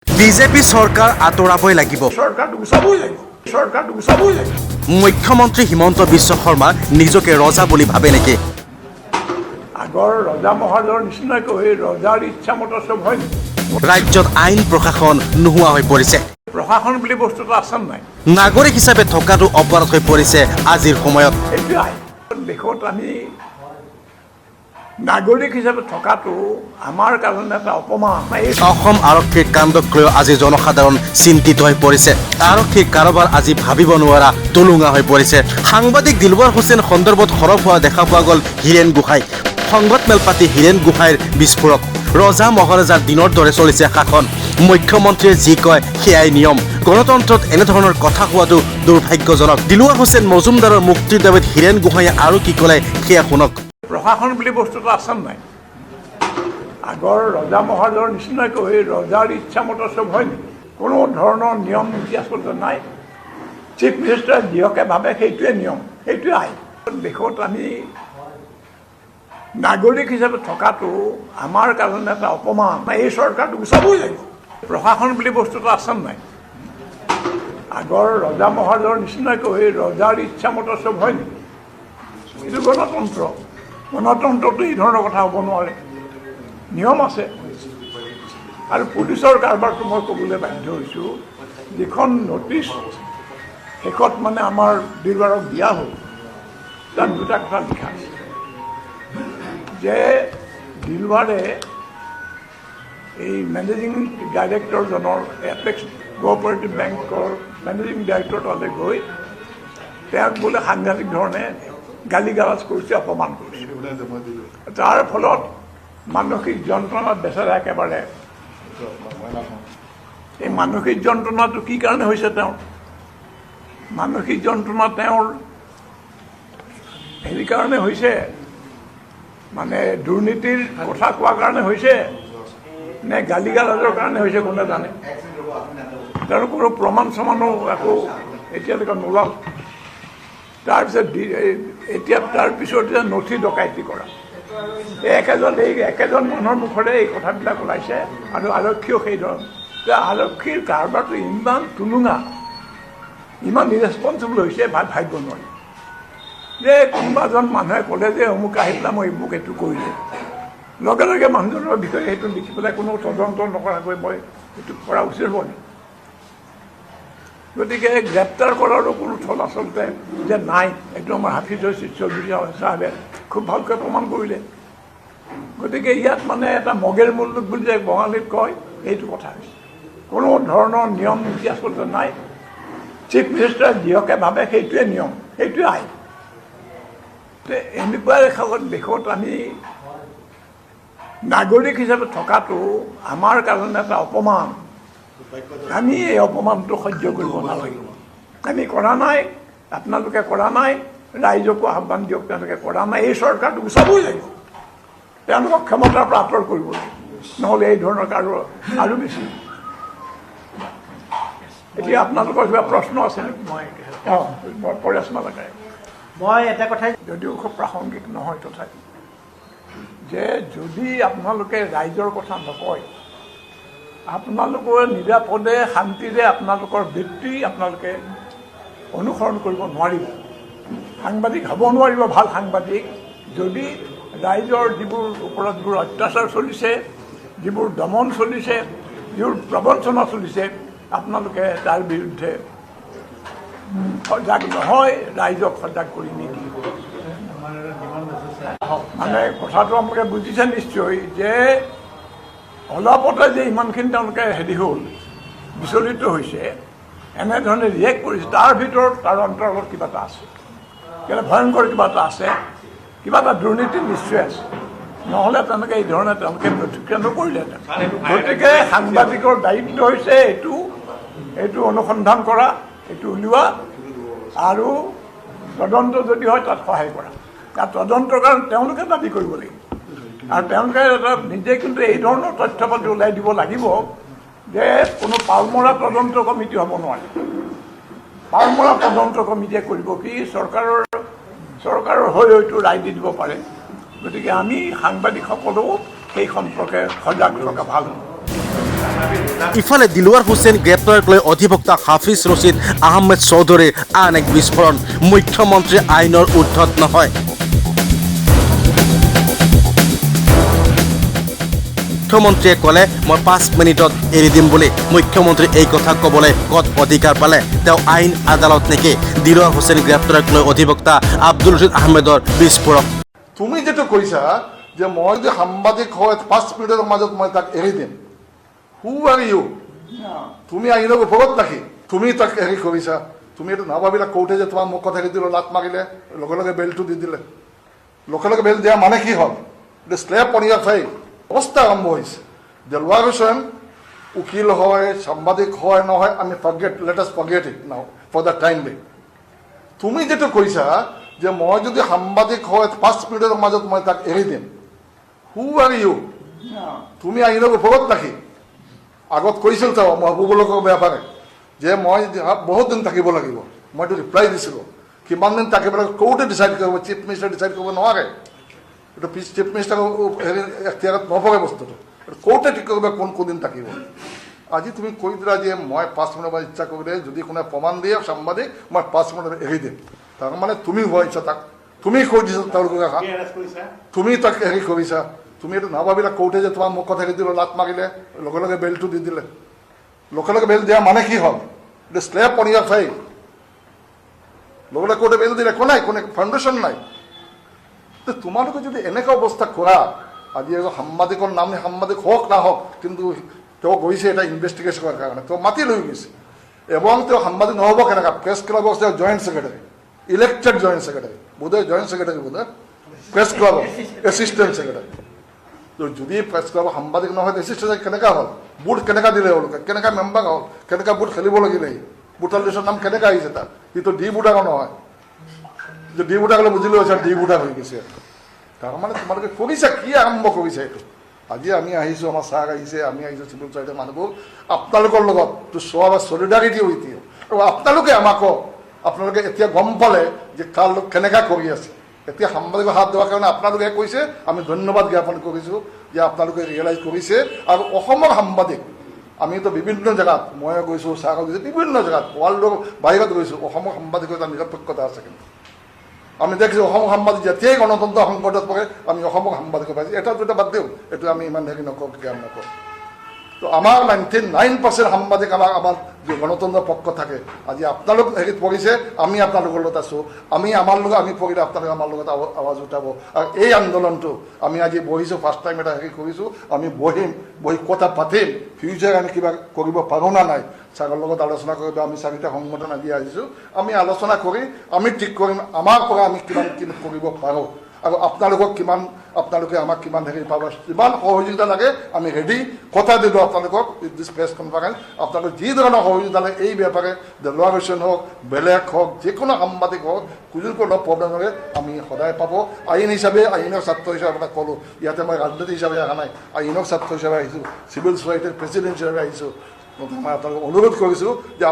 BJP চৰকাৰ আঁতৰাবই লাগিব। মুখ্যমন্ত্ৰী হিমন্ত বিশ্ব শৰ্মা নিজকে ৰজা বুলি ভাবে নেকি? আগৰ ৰজা মহাৰাজৰ নিচিনাকৈ ৰজাৰ ইচ্ছামতে চব হয় নেকি? ৰাজ্যত আইন প্ৰশাসন নোহোৱা হৈ পৰিছে। প্ৰশাসন বুলি বস্তুটো আছে নাই? নাগৰিক হিচাপে থকাটো অপৰাধ হৈ পৰিছে আজিৰ সময়ত। এইটো আইন দেশত আমি নাগৰিক হিচাপে থকাটো আমাৰ কাৰণে এটা অপমান। অসম আৰক্ষীৰ কাণ্ডক লৈ আজি জনসাধাৰণ চিন্তিত হৈ পৰিছে। আৰক্ষীৰ কাৰোবাৰ আজি ভাবিব নোৱাৰা তুলুঙা হৈ পৰিছে। সাংবাদিক দিলৱাৰ হুছেইন সন্দৰ্ভত সৰব হোৱা দেখা পোৱা গ'ল হীৰেন গোহাঁই। সংবাদ মেল পাতি হীৰেন গোহাঁইৰ বিস্ফোৰক। ৰজা মহাৰাজাৰ দিনৰ দৰে চলিছে শাসন। মুখ্যমন্ত্ৰীয়ে যি কয় সেয়াই নিয়ম। গণতন্ত্ৰত এনেধৰণৰ কথা কোৱাটো দুৰ্ভাগ্যজনক। দিলৱাৰ হুছেইন মজুমদাৰৰ মুক্তিৰ দাবীত হীৰেন গোহাঁইয়ে আৰু কি ক'লে সেয়া শুনক। প্ৰশাসন বুলি বস্তুটো আছে নাই? আগৰ ৰজা মহাৰাজৰ নিচিনাকৈ ৰজাৰ ইচ্ছামতে চব হয় নেকি? কোনো ধৰণৰ নিয়ম নীতি আচলতে নাই। চিফ মিনিষ্টাৰে যিহকে ভাবে সেইটোৱে নিয়ম, সেইটোৱে আইন। দেশত আমি নাগৰিক হিচাপে থকাটো আমাৰ কাৰণে এটা অপমান। এই চৰকাৰটো গুচাবই লাগিব। প্ৰশাসন বুলি বস্তুটো আছে নাই? আগৰ ৰজা মহাৰাজৰ নিচিনাকৈ ৰজাৰ ইচ্ছামতে চব হয় নেকি? এইটো গণতন্ত্ৰ। গণতন্ত্ৰটো এই ধৰণৰ কথা হ'ব নোৱাৰে। নিয়ম আছে। আৰু পুলিচৰ কাৰবাৰটো মই ক'বলৈ বাধ্য হৈছোঁ, যিখন নটিচ শেষত মানে আমাৰ দিলৱাৰক দিয়া হ'ল, তাত দুটা কথা লিখা আছে যে দিলৱাৰে এই মেনেজিং ডাইৰেক্টৰজনৰ এপেক্স কোঅপাৰেটিভ বেংকৰ মেনেজিং ডাইৰেক্টৰ তালৈ গৈ তেওঁক বোলে সাংঘাতিক ধৰণে গালি গালাজ কৰিছে, অপমান কৰিছে। তাৰ ফলত মানসিক যন্ত্ৰণাত বেচেৰা একেবাৰে। এই মানসিক যন্ত্ৰণাটো কি কাৰণে হৈছে তেওঁৰ? মানসিক যন্ত্ৰণা তেওঁৰ হেৰি কাৰণে হৈছে, মানে দুৰ্নীতিৰ কথা কোৱাৰ কাৰণে হৈছে নে গালি গালাজৰ কাৰণে হৈছে কোনে জানে। তেওঁৰ কোনো প্ৰমাণ চমানো একো এতিয়ালৈকে নোলাল। তাৰপিছত এতিয়া তাৰপিছত এতিয়া নথি ডকাইতি কৰা এই একেজন মানুহৰ মুখৰে এই কথাবিলাক ওলাইছে। আৰু আৰক্ষীও সেই ধৰণৰ। আৰক্ষীৰ কাৰবাৰটো ইমান তুলুঙা, ইমান ইৰেছপনচিবল হৈছে, ভাবিব নোৱাৰি। যে কোনোবা এজন মানুহে ক'লে যে অমুক আহি পেলাই মই মোক এইটো কৰিলোঁ, লগে লগে মানুহজনৰ বিষয়ে সেইটো লিখি পেলাই কোনো তদন্ত নকৰাকৈ মই এইটো কৰা উচিত হ'ব নেকি? গতিকে গ্ৰেপ্তাৰ কৰাৰো কোনো থল আচলতে যে নাই, এইটো আমাৰ হাফিজ চৌধুৰী চাহাবে খুব ভালকৈ প্ৰমাণ কৰিলে। গতিকে ইয়াত মানে এটা মগেৰ মুল্লুক বুলি যে বঙালীত কয়, এইটো কথা হৈছে। কোনো ধৰণৰ নিয়ম নীতি আচলতে নাই। চিফ মিনিষ্টাৰে যিহকে ভাবে সেইটোৱে নিয়ম, সেইটোৱে আইন। এনেকুৱা দেশত আমি নাগৰিক হিচাপে থকাটো আমাৰ কাৰণে এটা অপমান। আমি এই অপমানটো সহ্য কৰিব নালাগিব। আমি কৰা নাই, আপোনালোকে কৰা নাই, ৰাইজকো আহ্বান দিয়ক, তেওঁলোকে কৰা নাই। এই চৰকাৰটো গুচাবই লাগিব। তেওঁলোকক ক্ষমতাৰ পৰা আঁতৰ কৰিব লাগিব, নহ'লে এই ধৰণৰ আৰু বেছি। এতিয়া আপোনালোকৰ কিবা প্ৰশ্ন আছে নেকি? পৰেশ মালাকাৰে। মই এটা কথাই, যদিও খুব প্ৰাসংগিক নহয়, তথাপি যে যদি আপোনালোকে ৰাইজৰ কথা নকয়, আপোনালোকে নিৰাপদে শান্তিৰে আপোনালোকৰ বৃত্তি আপোনালোকে অনুসৰণ কৰিব নোৱাৰিব। সাংবাদিক হ'ব নোৱাৰিব ভাল সাংবাদিক, যদি ৰাইজৰ যিবোৰ ওপৰত যিবোৰ অত্যাচাৰ চলিছে, যিবোৰ দমন চলিছে, যিবোৰ প্ৰবঞ্চনা চলিছে, আপোনালোকে তাৰ বিৰুদ্ধে সজাগ নহয়, ৰাইজক সজাগ কৰি নিদিয়ে। মানে কথাটো আপোনালোকে বুজিছে নিশ্চয় যে অলপতে যে ইমানখিনি তেওঁলোকে হেৰি হ'ল, বিচলিত হৈছে, এনেধৰণে ৰিয়েক্ট কৰিছে, তাৰ ভিতৰত তাৰ অন্তৰ্গত কিবা এটা আছে, কেলে ভয়ংকৰ কিবা এটা আছে, কিবা এটা দুৰ্নীতি নিশ্চয় আছে। নহ'লে তেনেকৈ এই ধৰণে তেওঁলোকে প্ৰতিক্ৰিয়া নকৰিলেহেঁতেন। গতিকে সাংবাদিকৰ দায়িত্ব হৈছে এইটো অনুসন্ধান কৰা, এইটো উলিওৱা, আৰু তদন্ত যদি হয় তাত সহায় কৰা। তাত তদন্তৰ কাৰণে তেওঁলোকে দাবী কৰিব লাগিব। আৰু তেওঁলোকে এটা নিজে কিন্তু এই ধৰণৰ তথ্য পাতি ওলাই দিব লাগিব যে কোনো পালমৰা তদন্ত কমিটি হ'ব নোৱাৰে। পালমৰা তদন্ত কমিটিয়ে কৰিব কি? চৰকাৰৰ হৈ হয়তো ৰায় দি দিব পাৰে। গতিকে আমি সাংবাদিকসকলেও সেই সম্পৰ্কে সজাগ থকা ভাল। ইফালে দিলৱাৰ হুছেইন গ্ৰেপ্তাৰক লৈ অধিবক্তা হাফিজ ৰছিদ আহমেদ চৌধুৰীৰ আন এক বিস্ফোৰণ। মুখ্যমন্ত্ৰী আইনৰ ঊৰ্ধত নহয়। মুখ্যমন্ত্ৰীয়ে ক'লে মই 5 মিনিটত এৰি দিম বুলি। মুখ্যমন্ত্ৰী এই কথা ক'বলৈ ক'ত অধিকাৰ পালে? তেওঁ আইন আদালত নেকি? দিলৱাৰ হুছেইন গ্ৰেপ্তাৰক লৈ অধিবক্তা আব্দুল ৰছিদ আহমেদৰ বিস্ফোৰক। তুমি যেটো কৈছা যে মই যদি সাংবাদিক হয় 5 মিনিটৰ মাজত মই তাক এৰি দিম, হু আৰ ইউ? তুমি আইনৰ ওপৰত ৰাখি তুমি তাক হেৰি কৰিছা। তুমি এইটো নাভাবিলা কোৰ্টে যে তোমাৰ মুখত হেৰি দিলে, লাত মাৰিলে, লগে লগে বেলটো দি দিলে। লগে লগে বেল দিয়া মানে কি হ'ল? স্লেপ অন ইয়াৰ ফেইচ। অৱস্থা আৰম্ভ হৈছে। দিলৱাৰ হুছেইন উকিল হয়, সাংবাদিক হয় নহয়, আমি লেট আছ ফৰগেট ইট নাও ফৰ দ্য টাইম বিং। তুমি যেটো কৈছা যে মই যদি সাংবাদিক হয় 5 মিনিটৰ মাজত মই তাক এৰি দিম, হু আৰ ইউ? তুমি আইনৰ ওপৰত ৰাখি আগত কৈছিল চাব মহবুবুলকৰ ব্যাপাৰে যে মই বহুত দিন থাকিব লাগিব। মইতো ৰিপ্লাই দিছিলোঁ কিমান দিন থাকিব লাগিব কোৰ্টে ডিচাইড কৰিব, চিফ মিনিষ্টাৰে ডিচাইড কৰিব নোৱাৰে। এইটো চিফ মিনিষ্টাৰৰ হেৰি এখতিয়াৰত নপৰে বস্তুটো। কোৰ্টে ঠিক কৰিব কোন দিন থাকিব। আজি তুমি কৈ দিলা যে মই 5 মিনিটৰ পৰা ইচ্ছা কৰিলে যদি কোনে প্ৰমাণ দিয়ে সাংবাদিক মই 5 মিনিটত এৰি দিম। তাৰ মানে তুমি হোৱা ইচ্ছা তাক তুমি কৈ দিছা, তেওঁলোকে তুমি তাক হেৰি কৰিছা। তুমি এইটো নাভাবিলা কোৰ্টে যে তোমাৰ মুখত হেৰি দিলে, লাত মাৰিলে, লগে লগে বেলটো দি দিলে। লগে লগে বেল দিয়া মানে কি হ'ল? স্লেপ অন ইয়াৰ ফেইচ। লগে লগে কোৰ্টে বেল দিলে, একো নাই, কোনো ফাউণ্ডেশ্যন নাই। তোমালোকে যদি এনেকুৱা অৱস্থা কৰা, আজি এজন সাংবাদিকৰ নাম সাংবাদিক হওক নাহওক, কিন্তু তেওঁ গৈছে এটা ইনভেষ্টিগেশ্যনৰ কাৰণে, তেওঁ মাতি লৈ গৈছে। এবং তেওঁ সাংবাদিক নহ'ব কেনেকুৱা? প্ৰেছ ক্লাবৰ তেওঁ joint secretary, elected joint secretary, বোধহয় জইণ্ট ছেক্ৰেটাৰী বোধহয় প্ৰেছ ক্লাবৰ এছিষ্টেণ্ট ছেক্ৰেটাৰী। যদি প্ৰেছ ক্লাবৰ সাংবাদিক নহয় এছিষ্টেণ্ট কেনেকুৱা হ'ল? বুট কেনেকুৱা দিলে এওঁলোকে? কেনেকুৱা মেম্বাৰ হ'ল? কেনেকুৱা বুট খেলিব লাগিলে? বুটাৰ লিষ্টৰ নাম কেনেকুৱা আহিছে তাত? সিটো ডি বুটাৰ নহয়, যে ডি বুটাৰ হ'লে বুজিলোঁ হৈছে ডি বুটাৰ হৈ গৈছে। তাৰমানে তোমালোকে কৰিছা কি আৰম্ভ কৰিছা এইটো? আজি আমি আহিছোঁ, আমাৰ ছাৰ আহিছে, আমি আহিছোঁ চিভিল ছ'চাইটিৰ মানুহবোৰ আপোনালোকৰ লগত to show' our solidarity with you. আৰু আপোনালোকে আমাক আপোনালোকে এতিয়া গম পালে যে কাৰ লোক কেনেকুৱা কৰি আছে। এতিয়া সাংবাদিকৰ হাত দেওয়াৰ কাৰণে আপোনালোকে কৈছে, আমি ধন্যবাদ জ্ঞাপন কৰিছোঁ যে আপোনালোকে ৰিয়েলাইজ কৰিছে। আৰু অসমৰ সাংবাদিক আমিতো বিভিন্ন জেগাত, মই গৈছোঁ, ছাৰ গৈছোঁ, বিভিন্ন জেগাত ৱৰ্ল্ডৰ বাহিৰত গৈছোঁ। অসমৰ সাংবাদিকৰ এটা নিৰপেক্ষতা আছে। কিন্তু আমি দেখিছোঁ অসমৰ সাংবাদিক যেতিয়াই গণতন্ত্ৰ সংকটত পৰে আমি অসমৰ সাংবাদিকক পাইছোঁ। এটা দুটা বাদ দিওঁ, এইটো আমি ইমান হেৰি নকৰোঁ, জ্ঞান নকৰোঁ। তো আমাৰ 99% সাংবাদিক আমাৰ গণতন্ত্ৰৰ পক্ষ থাকে। আজি আপোনালোক হেৰিত পৰিছে, আমি আপোনালোকৰ লগত আছোঁ। আমি পৰিলে আপোনালোকে আমাৰ লগত আৱাজ উঠাব। আৰু এই আন্দোলনটো আমি আজি বহিছোঁ, ফাৰ্ষ্ট টাইম এটা হেৰি কৰিছোঁ, আমি বহি কথা পাতিম, ফিউচাৰ আমি কিবা কৰিব পাৰোঁ না নাই, ছাৰৰ লগত আলোচনা কৰিব। আমি 4টা সংগঠন আজি আহিছোঁ, আমি আলোচনা কৰি আমি ঠিক কৰিম আমাৰ পৰা আমি কিমান কৰিব পাৰোঁ। আৰু আপোনালোকে আমাক কিমান হেৰি পাব, যিমান সহযোগিতা লাগে আমি ৰেডি। কথা দিলোঁ আপোনালোকক দিছ প্ৰেছ কনফাৰেন্স, আপোনালোক যি ধৰণৰ সহযোগিতা লাগে এই ব্যাপাৰে দিলৱাৰ হুছেইন হওক, বেলেগ হওক, যিকোনো সাংবাদিক হওক, কোনো প্ৰব্লেম হ'লে আমি সদায় পাব। আইন হিচাপে, আইনৰ ছাত্ৰ হিচাপে আপোনাক ক'লোঁ, ইয়াতে মই ৰাজনীতি হিচাপে অহা নাই, আইনৰ ছাত্ৰ হিচাপে আহিছোঁ, চিভিল ছ'চাইটিৰ প্ৰেচিডেণ্ট হিচাপে আহিছোঁ। মই আপোনালোকক অনুৰোধ কৰিছোঁ যে